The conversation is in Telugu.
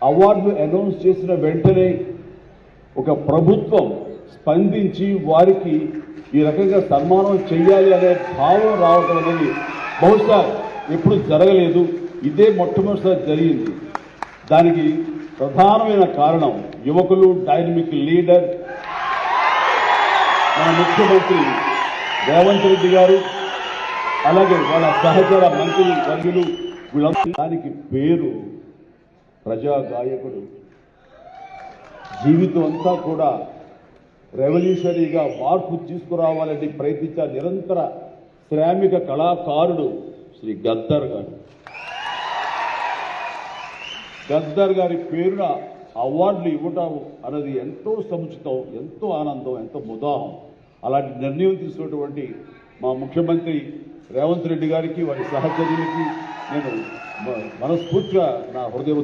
అవార్డులు అనౌన్స్ చేసిన వెంటనే ఒక ప్రభుత్వం స్పందించి వారికి ఈ రకంగా సన్మానం చేయాలి అనే భావం రావడం అనేది బహుశా ఎప్పుడు జరగలేదు. ఇదే మొట్టమొదటిసారి జరిగింది. దానికి ప్రధానమైన కారణం యువకులు, డైనమిక్ లీడర్ మన ముఖ్యమంత్రి రేవంత్ రెడ్డి గారు, అలాగే వాళ్ళ సహచర మంత్రి వర్యులు, వీళ్ళందరూ. దానికి పేరు ప్రజా గాయకుడు. జీవితం అంతా కూడా రెవల్యూషనరీగా మార్పు తీసుకురావాలని ప్రయత్నించే నిరంతర శ్రామిక కళాకారుడు శ్రీ గద్దర్ గారు. గద్దర్ గారి పేరున అవార్డులు ఇవ్వటం అనేది ఎంతో సముచితం, ఎంతో ఆనందం, ఎంతో ముదాహం. అలాంటి నిర్ణయం తీసుకున్నటువంటి మా ముఖ్యమంత్రి రేవంత్ రెడ్డి గారికి, వారి సహచర్యులకి నేను మనస్ఫూర్తిగా నా హృదయ